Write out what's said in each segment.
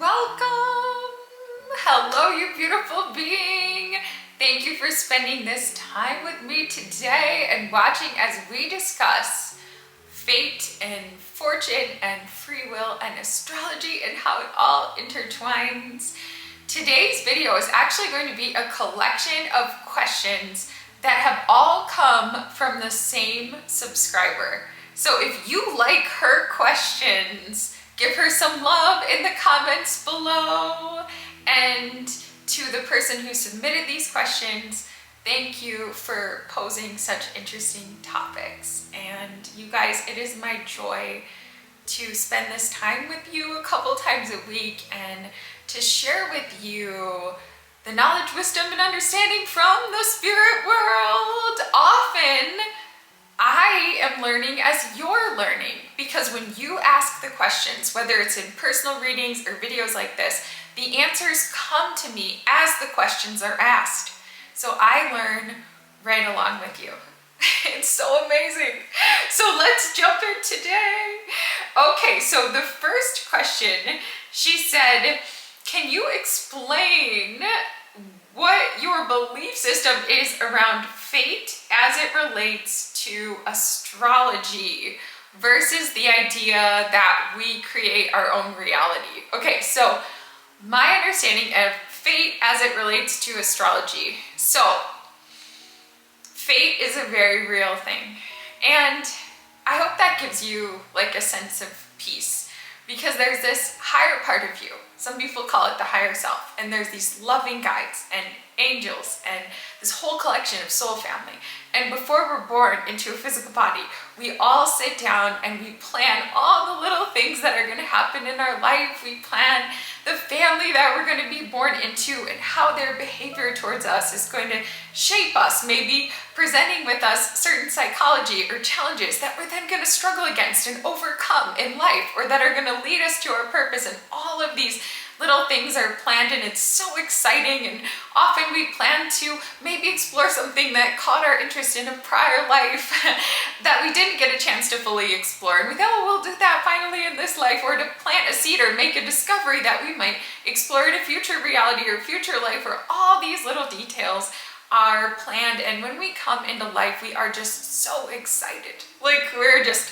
Welcome! Hello, you beautiful being! Thank you for spending this time with me today and watching as we discuss fate and fortune and free will and astrology and how it all intertwines. Today's video is actually going to be a collection of questions that have all come from the same subscriber. So if you like her questions, give her some love in the comments below. And to the person who submitted these questions, thank you for posing such interesting topics. And you guys, it is my joy to spend this time with you a couple times a week and to share with you the knowledge, wisdom, and understanding from the spirit world. Often, I am learning as you're learning, because when you ask the questions, whether it's in personal readings or videos like this, the answers come to me as the questions are asked. So I learn right along with you. It's so amazing. So let's jump in today. Okay, so the first question, she said, can you explain what your belief system is around fate as it relates to astrology versus the idea that we create our own reality? Okay, so my understanding of fate as it relates to astrology. So fate is a very real thing. And I hope that gives you like a sense of peace, because there's this higher part of you. Some people call it the higher self. And there's these loving guides and angels and this whole collection of soul family. And before we're born into a physical body, we all sit down and we plan all the little things that are going to happen in our life. We plan the family that we're going to be born into and how their behavior towards us is going to shape us, maybe presenting with us certain psychology or challenges that we're then going to struggle against and overcome in life, or that are going to lead us to our purpose. And all of these little things are planned, and it's so exciting. And often we plan to maybe explore something that caught our interest in a prior life that we didn't get a chance to fully explore, and we go, oh, we'll do that finally in this life, or to plant a seed or make a discovery that we might explore in a future reality or future life, or all these little details are planned. And when we come into life, we are just so excited. Like we're just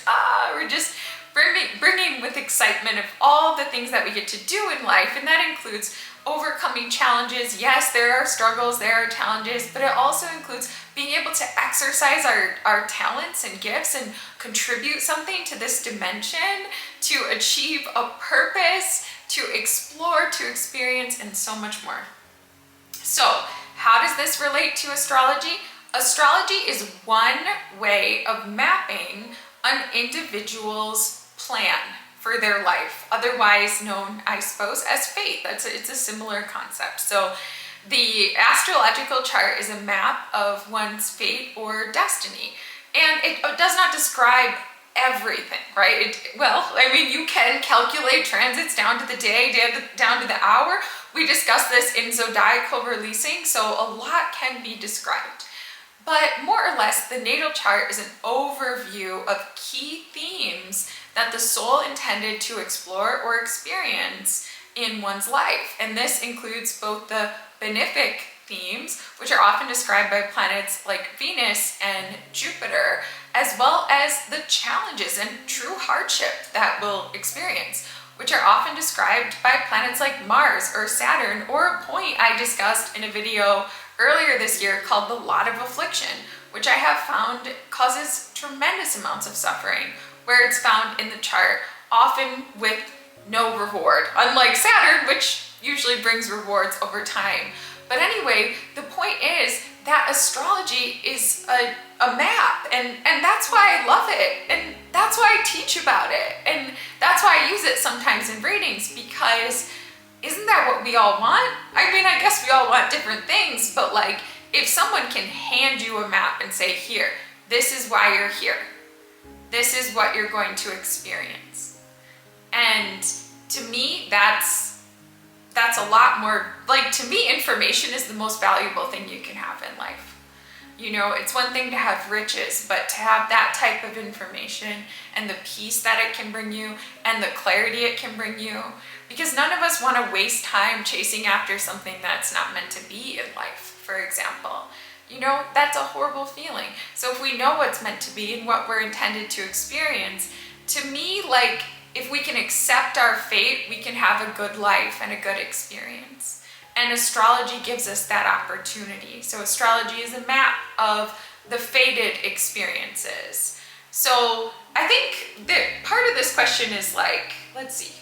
bringing with excitement of all the things that we get to do in life. And that includes overcoming challenges. Yes, there are struggles, there are challenges, but it also includes being able to exercise our talents and gifts and contribute something to this dimension, to achieve a purpose, to explore, to experience, and so much more. So how does this relate to astrology? Astrology is one way of mapping an individual's plan for their life, otherwise known, I suppose, as fate. It's a similar concept. So the astrological chart is a map of one's fate or destiny, and it does not describe everything, right? You can calculate transits down to the day, down to the hour. We discussed this in zodiacal releasing, so a lot can be described. But more or less, the natal chart is an overview of key themes that the soul intended to explore or experience in one's life. And this includes both the benefic themes, which are often described by planets like Venus and Jupiter, as well as the challenges and true hardship that we'll experience, which are often described by planets like Mars or Saturn, or a point I discussed in a video earlier this year called the lot of affliction, which I have found causes tremendous amounts of suffering, where it's found in the chart, often with no reward, unlike Saturn, which usually brings rewards over time. But anyway, the point is that astrology is a map, and that's why I love it, and that's why I teach about it, and that's why I use it sometimes in readings, because isn't that what we all want? I guess we all want different things, but like, if someone can hand you a map and say, here, this is why you're here, this is what you're going to experience. And to me, that's a lot more, like, to me, information is the most valuable thing you can have in life. You know, it's one thing to have riches, but to have that type of information and the peace that it can bring you and the clarity it can bring you, because none of us want to waste time chasing after something that's not meant to be in life, for example. You know, that's a horrible feeling. So if we know what's meant to be and what we're intended to experience, to me, like, if we can accept our fate, we can have a good life and a good experience. And astrology gives us that opportunity. So astrology is a map of the fated experiences. So I think that part of this question is like, let's see,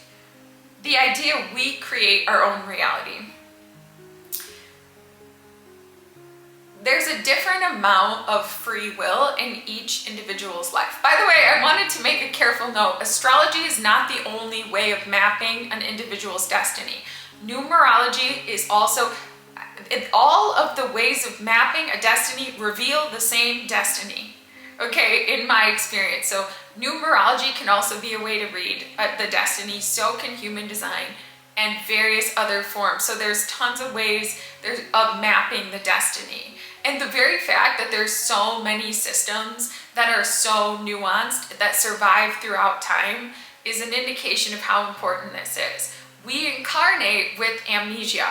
the idea we create our own reality. There's a different amount of free will in each individual's life. By the way, I wanted to make a careful note. Astrology is not the only way of mapping an individual's destiny. Numerology is also, all of the ways of mapping a destiny reveal the same destiny, okay, in my experience. So numerology can also be a way to read the destiny, so can human design and various other forms. So there's tons of ways of mapping the destiny. And the very fact that there's so many systems that are so nuanced that survive throughout time is an indication of how important this is. We incarnate with amnesia.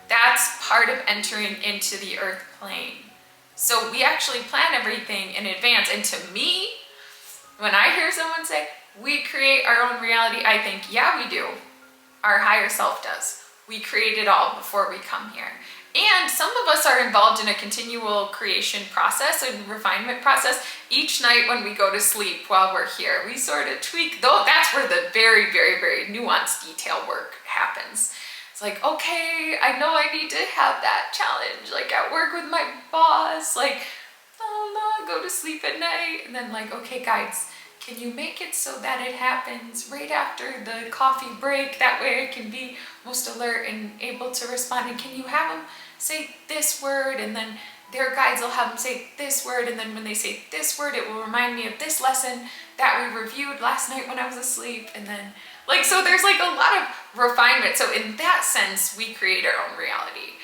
That's part of entering into the earth plane. So we actually plan everything in advance. And to me, when I hear someone say, we create our own reality, I think, yeah, we do. Our higher self does. We create it all before we come here. And some of us are involved in a continual creation process and refinement process. Each night when we go to sleep while we're here, we sort of tweak, though that's where the very, very, very nuanced detail work happens. It's like, okay, I know I need to have that challenge, like at work with my boss, like, oh no, go to sleep at night. And then like, okay, guys, can you make it so that it happens right after the coffee break? That way I can be most alert and able to respond. And can you have them say this word, and then their guides will have them say this word, and then when they say this word, it will remind me of this lesson that we reviewed last night when I was asleep. And then like, so there's like a lot of refinement. So in that sense, we create our own reality.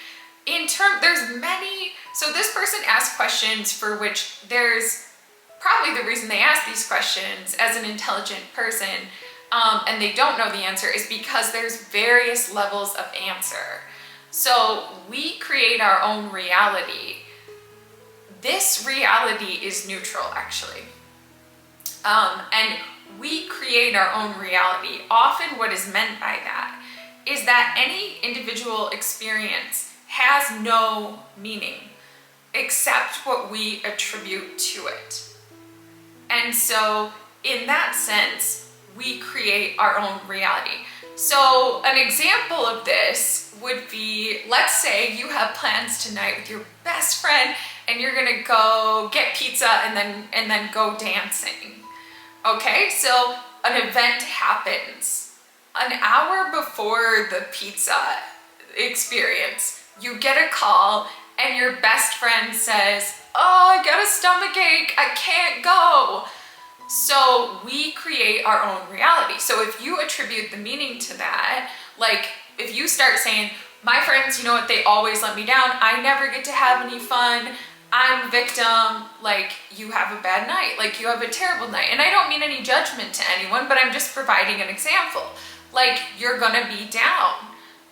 There's many, so this person asked questions for which there's probably the reason they ask these questions as an intelligent person, and they don't know the answer, is because there's various levels of answer. So we create our own reality. This reality is neutral, actually. And we create our own reality. Often what is meant by that is that any individual experience has no meaning except what we attribute to it. And so in that sense, we create our own reality. So an example of this would be, let's say you have plans tonight with your best friend and you're gonna go get pizza and then go dancing. Okay, so an event happens. An hour before the pizza experience, you get a call and your best friend says, oh, I got a stomach ache, I can't go. So we create our own reality. So if you attribute the meaning to that, like if you start saying, my friends, you know what, they always let me down, I never get to have any fun, I'm a victim, like you have a bad night, like you have a terrible night. And I don't mean any judgment to anyone, but I'm just providing an example. Like you're gonna be down.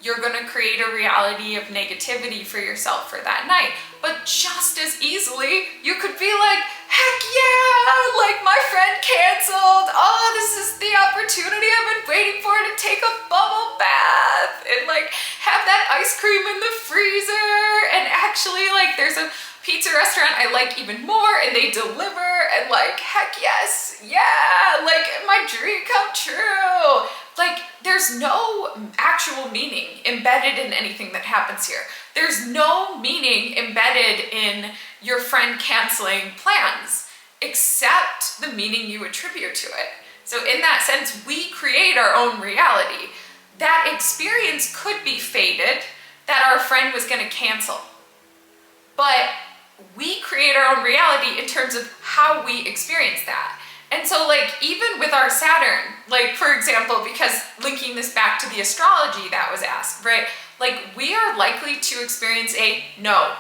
You're gonna create a reality of negativity for yourself for that night. But just as easily, you could be like, heck yeah, like my friend canceled. Oh, this is the opportunity I've been waiting for, to take a bubble bath and like have that ice cream in the freezer. And actually like there's a pizza restaurant I like even more and they deliver, and like, heck yes, yeah, like my dream come true. Like there's no actual meaning embedded in anything that happens here. There's no meaning embedded in your friend canceling plans, except the meaning you attribute to it. So in that sense, we create our own reality. That experience could be fated, that our friend was gonna cancel. But we create our own reality in terms of how we experience that. And so like even with our Saturn, like for example, because linking this back to the astrology that was asked, right? Like we are likely to experience a no.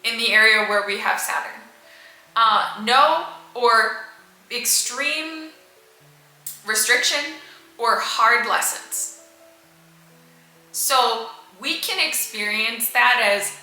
in the area where we have Saturn. No or extreme restriction or hard lessons. So we can experience that as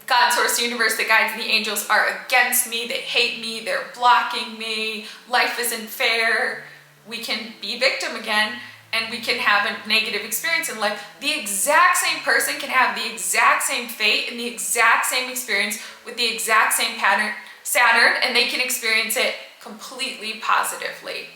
God, source, universe, the guides, and the angels are against me, they hate me, they're blocking me, life isn't fair. We can be victim again, and we can have a negative experience in life. The exact same person can have the exact same fate and the exact same experience with the exact same pattern, Saturn, and they can experience it completely positively.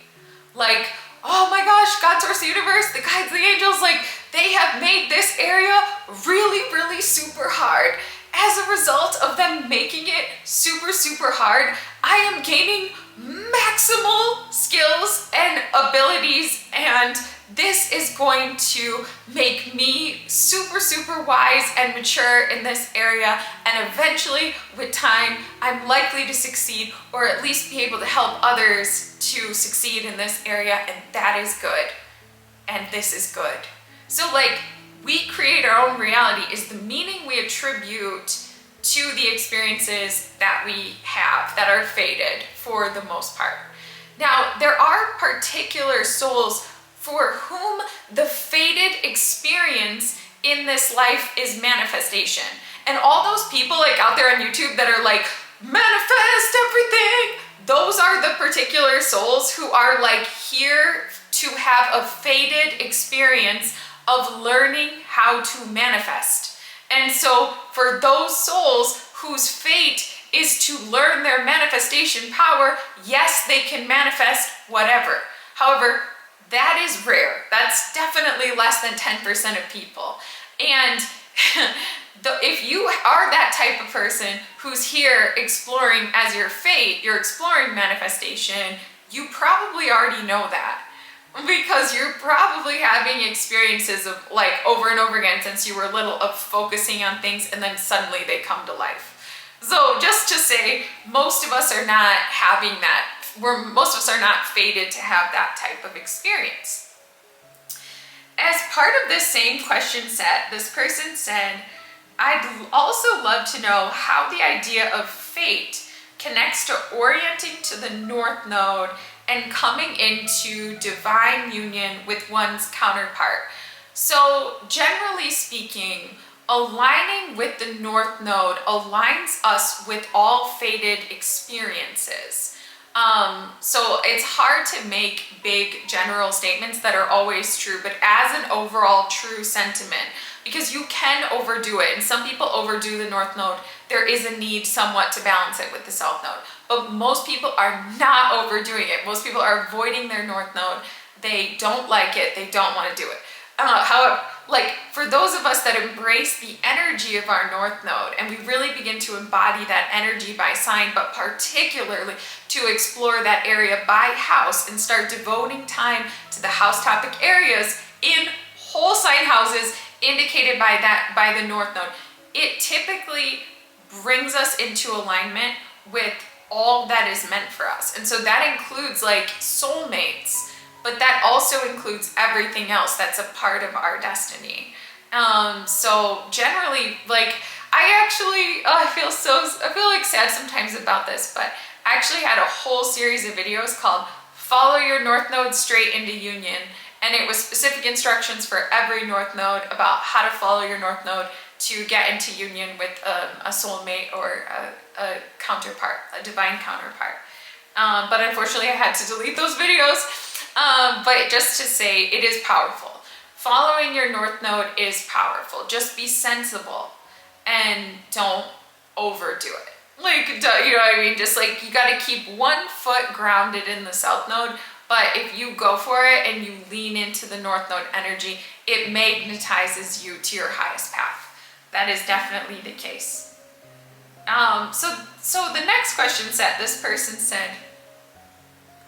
Like, oh my gosh, God, source, the universe, the guides, the angels, like, they have made this area really, really super hard. As a result of them making it super, super hard, I am gaining maximal skills and abilities, and this is going to make me super, super wise and mature in this area, and eventually, with time, I'm likely to succeed, or at least be able to help others to succeed in this area, and that is good. And this is good. So like, we create our own reality is the meaning we attribute to the experiences that we have that are fated for the most part. Now, there are particular souls for whom the fated experience in this life is manifestation. And all those people like out there on YouTube that are like, manifest everything, those are the particular souls who are like here to have a fated experience of learning how to manifest. And so for those souls whose fate is to learn their manifestation power, yes, they can manifest whatever. However, that is rare. That's definitely less than 10% of people. And if you are that type of person who's here exploring as your fate, you're exploring manifestation, you probably already know that. Because you're probably having experiences of like over and over again since you were little of focusing on things and then suddenly they come to life. So just to say, most of us are not having that. Most of us are not fated to have that type of experience. As part of this same question set, this person said, I'd also love to know how the idea of fate connects to orienting to the North Node and coming into divine union with one's counterpart. So generally speaking, aligning with the North Node aligns us with all fated experiences. So it's hard to make big general statements that are always true, but as an overall true sentiment, because you can overdo it, and some people overdo the North Node, there is a need somewhat to balance it with the South Node. But most people are not overdoing it. Most people are avoiding their North Node. They don't like it. They don't want to do it. However, like for those of us that embrace the energy of our North Node and we really begin to embody that energy by sign, but particularly to explore that area by house and start devoting time to the house topic areas in whole sign houses indicated by the North Node, it typically brings us into alignment with all that is meant for us. And so that includes like soulmates, but that also includes everything else that's a part of our destiny. So generally, like I feel like sad sometimes about this, but I actually had a whole series of videos called Follow Your North Node Straight into Union. And it was specific instructions for every North Node about how to follow your North Node to get into union with a soulmate or a counterpart, a divine counterpart. But unfortunately I had to delete those videos. But just to say, it is powerful. Following your North Node is powerful. Just be sensible and don't overdo it. Like, you know what I mean? Just like, you gotta keep one foot grounded in the South Node, but if you go for it and you lean into the North Node energy, it magnetizes you to your highest path. That is definitely the case. So the next question set, this person said,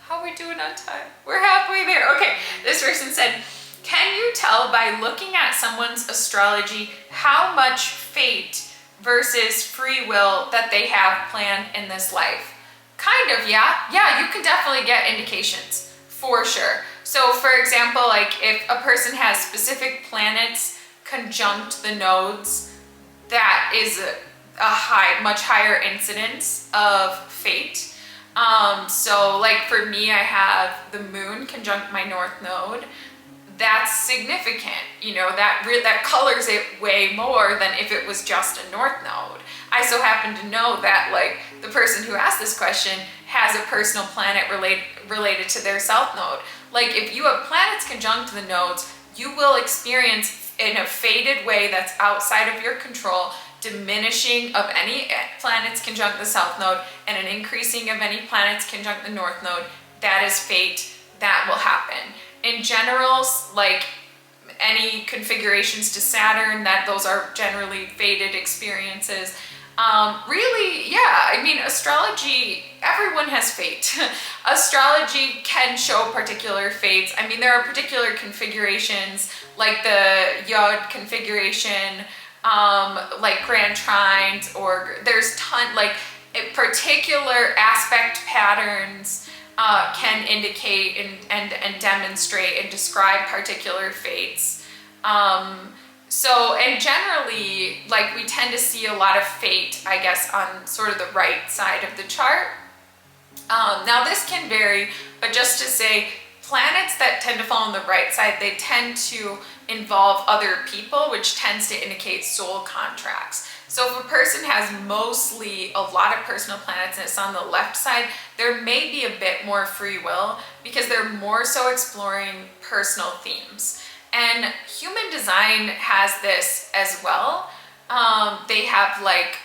how are we doing on time? We're halfway there. Okay, this person said, can you tell by looking at someone's astrology how much fate versus free will that they have planned in this life? Kind of, yeah. Yeah, you can definitely get indications, for sure. So for example, like if a person has specific planets conjunct the nodes, that is much higher incidence of fate. So like for me, I have the moon conjunct my north node. That's significant, you know, that colors it way more than if it was just a north node. I so happen to know that like the person who asked this question has a personal planet related to their south node. Like if you have planets conjunct the nodes, you will experience in a faded way that's outside of your control diminishing of any planets conjunct the south node and an increasing of any planets conjunct the north node. That is fate. That will happen. In general, like any configurations to Saturn, that those are generally fated experiences. Really, yeah, I mean, astrology, everyone has fate. Astrology can show particular fates. I mean, there are particular configurations, like the Yod configuration, like Grand Trines, or there's like particular aspect patterns can indicate and demonstrate and describe particular fates. And generally, like we tend to see a lot of fate, I guess, on sort of the right side of the chart. Now this can vary, but just to say, planets that tend to fall on the right side, they tend to involve other people, which tends to indicate soul contracts. So if a person has mostly a lot of personal planets and it's on the left side, there may be a bit more free will because they're more so exploring personal themes. And human design has this as well. They have like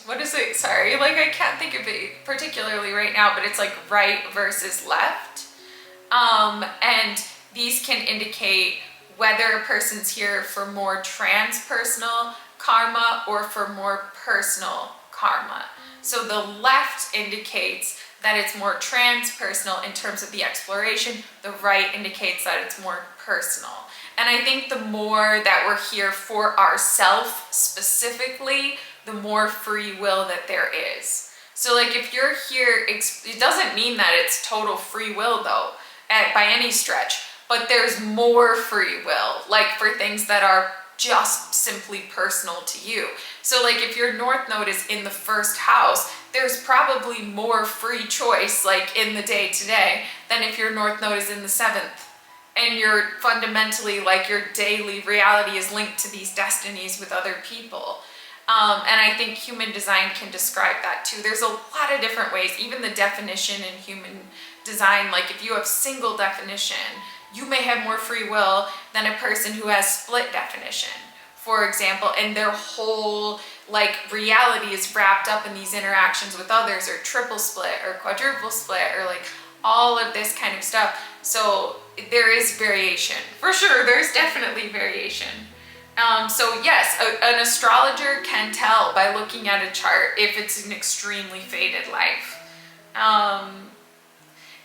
what is it? Sorry, like I can't think of it particularly right now, but it's like right versus left. And these can indicate whether a person's here for more transpersonal karma or for more personal karma. So the left indicates that it's more transpersonal in terms of the exploration. The right indicates that it's more personal. And I think the more that we're here for ourselves specifically, the more free will that there is. So like if you're here, it doesn't mean that it's total free will though, by any stretch, but there's more free will, like for things that are just simply personal to you. So like if your north node is in the first house, there's probably more free choice like in the day to day than if your north node is in the seventh. And you're fundamentally like your daily reality is linked to these destinies with other people. And I think human design can describe that too. There's a lot of different ways, even the definition in human design, like if you have single definition, you may have more free will than a person who has split definition, for example, and their whole like reality is wrapped up in these interactions with others, or triple split or quadruple split, or like all of this kind of stuff. So there is variation, for sure. There's definitely variation. So yes, an astrologer can tell by looking at a chart if it's an extremely fated life.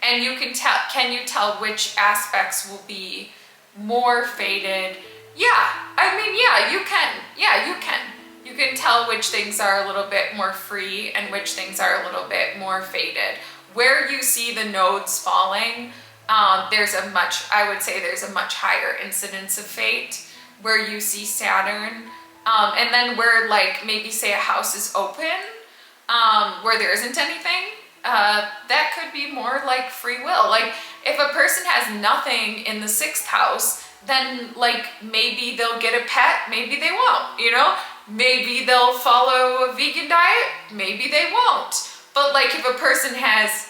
And you can tell which aspects will be more fated? Yeah, I mean, yeah, you can. Yeah, you can. You can tell which things are a little bit more free and which things are a little bit more fated. Where you see the nodes falling, I would say there's a much higher incidence of fate. Where you see Saturn, and then where like maybe say a house is open, where there isn't anything, that could be more like free will. Like if a person has nothing in the sixth house, then like maybe they'll get a pet, maybe they won't, you know? Maybe they'll follow a vegan diet, maybe they won't. But like if a person has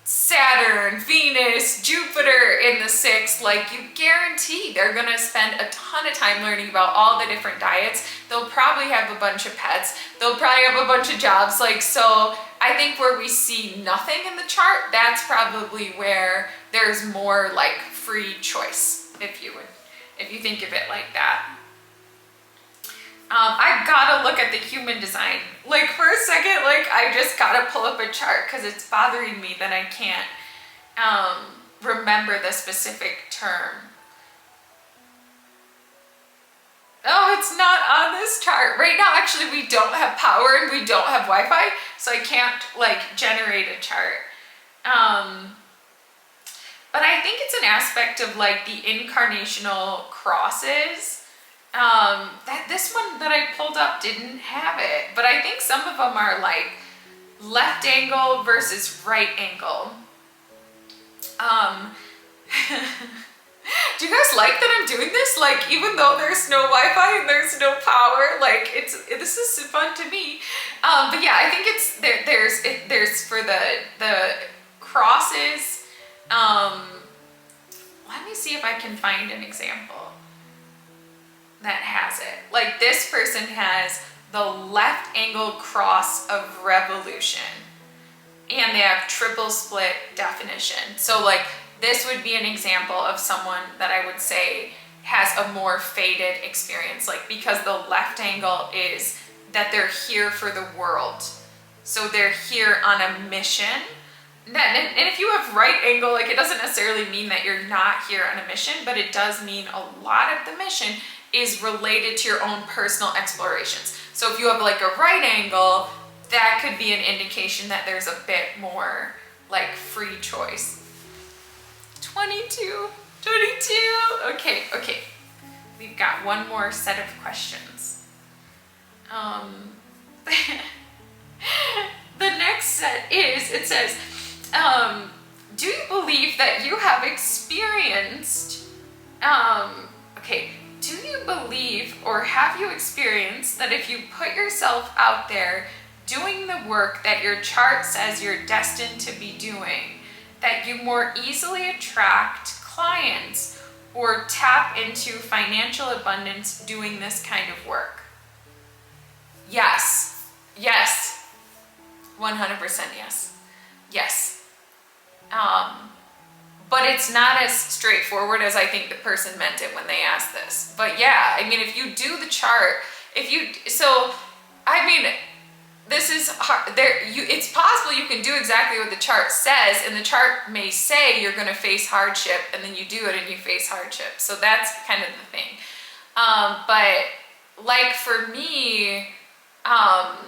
Saturn, Venus, Jupiter in the sixth, like you guarantee they're gonna spend a ton of time learning about all the different diets. They'll probably have a bunch of pets. They'll probably have a bunch of jobs. Like, so I think where we see nothing in the chart, that's probably where there's more like free choice, if you think of it like that. I gotta look at the human design. Like for a second, like I just gotta pull up a chart because it's bothering me that I can't remember the specific term. Oh, it's not on this chart. Right now, actually, we don't have power and we don't have Wi-Fi, so I can't like generate a chart. But I think it's an aspect of like the incarnational crosses That this one that I pulled up didn't have it, but I think some of them are like left angle versus right angle. Do you guys like that I'm doing this? Like, even though there's no Wi-Fi and there's no power, like this is fun to me. But yeah, I think it's there's for the crosses. Let me see if I can find an example that has it. Like, this person has the left angle cross of revolution, and they have triple split definition. So like, this would be an example of someone that I would say has a more faded experience, like, because the left angle is that they're here for the world. So they're here on a mission. And if you have right angle, like, it doesn't necessarily mean that you're not here on a mission, but it does mean a lot of the mission is related to your own personal explorations. So if you have like a right angle, that could be an indication that there's a bit more like free choice. 22. Okay. We've got one more set of questions. The next set is, it says, do you believe that you have experienced, do you believe or have you experienced that if you put yourself out there doing the work that your chart says you're destined to be doing, that you more easily attract clients or tap into financial abundance doing this kind of work? Yes. 100% yes. But it's not as straightforward as I think the person meant it when they asked this. But yeah, I mean, if you do the chart, this is hard. It's possible you can do exactly what the chart says, and the chart may say you're going to face hardship, and then you do it and you face hardship. So that's kind of the thing. But like for me, and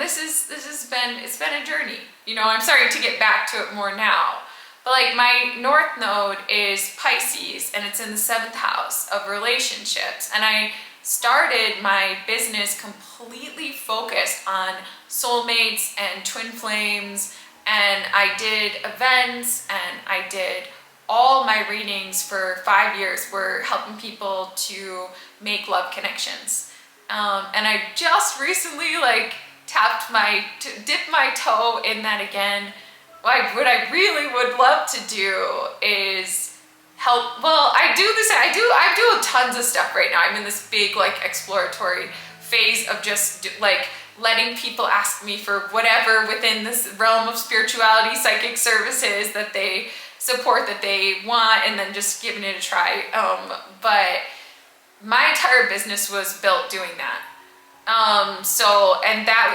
it's been a journey. I'm starting to get back to it more now. But like, my North Node is Pisces, and it's in the 7th house of relationships. And I started my business completely focused on soulmates and twin flames, and I did events, and I did all my readings for 5 years were helping people to make love connections. And I just recently dipped my toe in that again. What I really would love to do is help. Well, I do tons of stuff right now. I'm in this big exploratory phase of just letting people ask me for whatever within this realm of spirituality, psychic services that they support, that they want, and then just giving it a try. But my entire business was built doing that.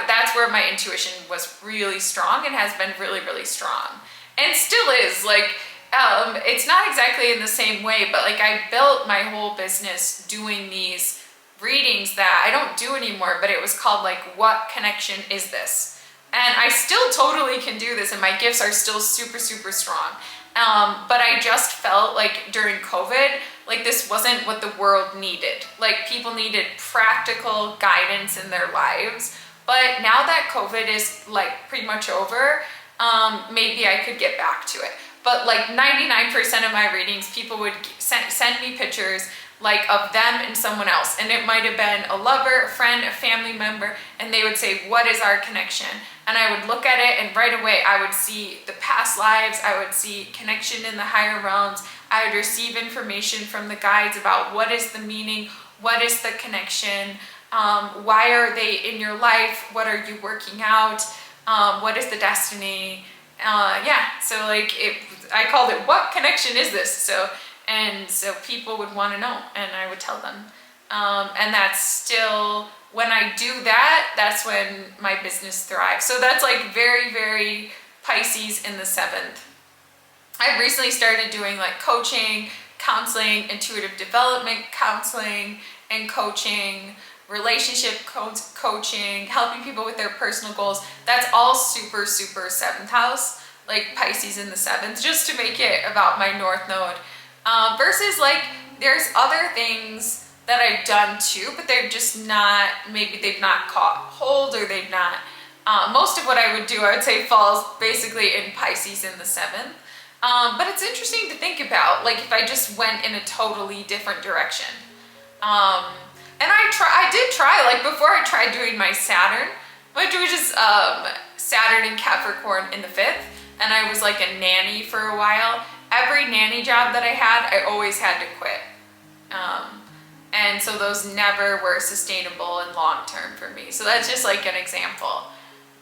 That's where my intuition was really strong and has been really, really strong. And still is. It's not exactly in the same way, but I built my whole business doing these readings that I don't do anymore, but it was called What Connection Is This? And I still totally can do this, and my gifts are still super, super strong. But I just felt during COVID, this wasn't what the world needed. People needed practical guidance in their lives. But now that COVID is pretty much over, maybe I could get back to it. But 99% of my readings, people would send me pictures of them and someone else. And it might have been a lover, a friend, a family member, and they would say, what is our connection? And I would look at it, and right away I would see the past lives, I would see connection in the higher realms, I would receive information from the guides about what is the meaning, what is the connection, why are they in your life, what are you working out, what is the destiny. I called it, what connection is this? So people would want to know, and I would tell them. And that's still, when I do that, that's when my business thrives. So that's very, very Pisces in the 7th. I recently started doing coaching, counseling, intuitive development counseling and coaching, relationship coaching, helping people with their personal goals. That's all super, super 7th house, Pisces in the 7th, just to make it about my North Node. Versus there's other things that I've done too, but they're just not, maybe they've not caught hold, or they've not, most of what I would do, I would say falls basically in Pisces in the 7th. But it's interesting to think about, like if I just went in a totally different direction. And I did try, like before I tried doing my Saturn, which is Saturn in Capricorn in the 5th, and I was like a nanny for a while. Every nanny job that I had, I always had to quit. And so those never were sustainable and long-term for me. So that's just like an example.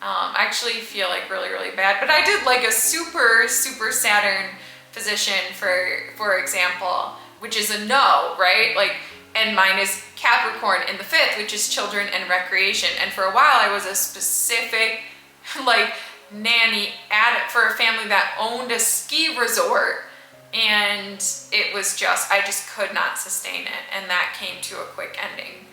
I actually feel like really, really bad, but I did like a super, super Saturn position for example, which is a no, right? Like, and mine is Capricorn in the 5th, which is children and recreation. And for a while I was a specific like nanny for a family that owned a ski resort, and it was just, I just could not sustain it, and that came to a quick ending.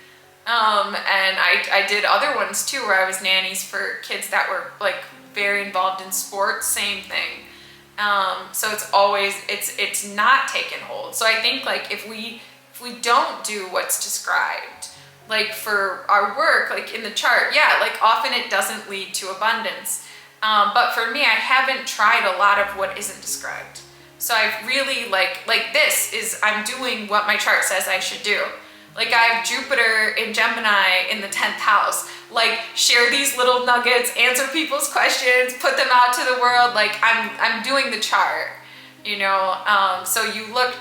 And I did other ones too, where I was nannies for kids that were like very involved in sports, same thing. So it's always, it's not taken hold. So I think like if we don't do what's described, like for our work, like in the chart, yeah, like often it doesn't lead to abundance. But for me, I haven't tried a lot of what isn't described. So I've really like this is, I'm doing what my chart says I should do. Like I have Jupiter in Gemini in the 10th house, like share these little nuggets, answer people's questions, put them out to the world. Like I'm doing the chart, you know? So you look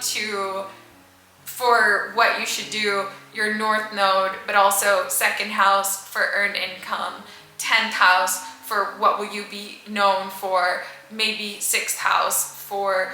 for what you should do, your North Node, but also 2nd house for earned income, 10th house for what will you be known for, maybe 6th house for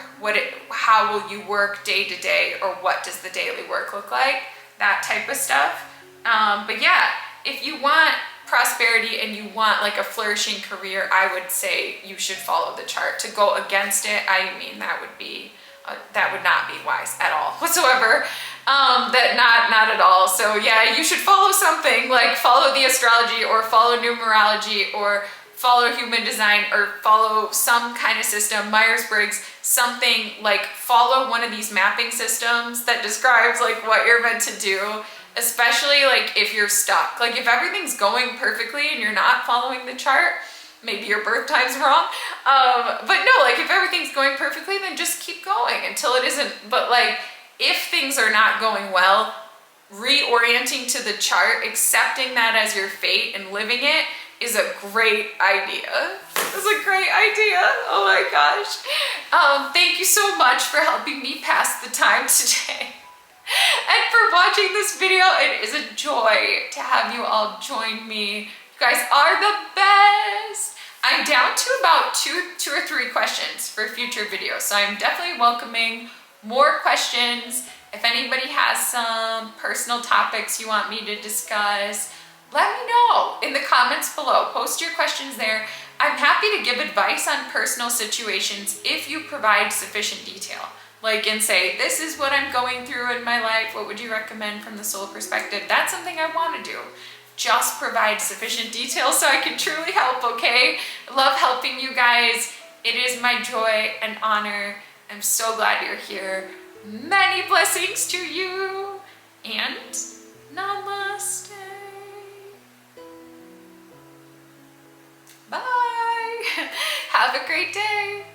how will you work day to day, or what does the daily work look like, that type of stuff. But yeah, if you want prosperity and you want like a flourishing career, I would say you should follow the chart. To go against it, I mean, that would not be wise at all whatsoever. Not at all. So yeah, you should follow something, like follow the astrology, or follow numerology, or follow human design, or follow some kind of system, Myers-Briggs, something, like follow one of these mapping systems that describes like what you're meant to do, especially like if you're stuck. Like if everything's going perfectly and you're not following the chart, maybe your birth time's wrong. But no, like if everything's going perfectly, then just keep going until it isn't. But like if things are not going well, reorienting to the chart, accepting that as your fate and living it is a great idea. It's a great idea. Oh my gosh. Thank you so much for helping me pass the time today. And for watching this video. It is a joy to have you all join me. You guys are the best. I'm down to about two or three questions for future videos, so I'm definitely welcoming more questions. If anybody has some personal topics you want me to discuss, let me know in the comments below. Post your questions there. I'm happy to give advice on personal situations if you provide sufficient detail. Like, and say, this is what I'm going through in my life. What would you recommend from the soul perspective? That's something I want to do. Just provide sufficient detail so I can truly help, okay? I love helping you guys. It is my joy and honor. I'm so glad you're here. Many blessings to you, and namaste. Bye. Have a great day.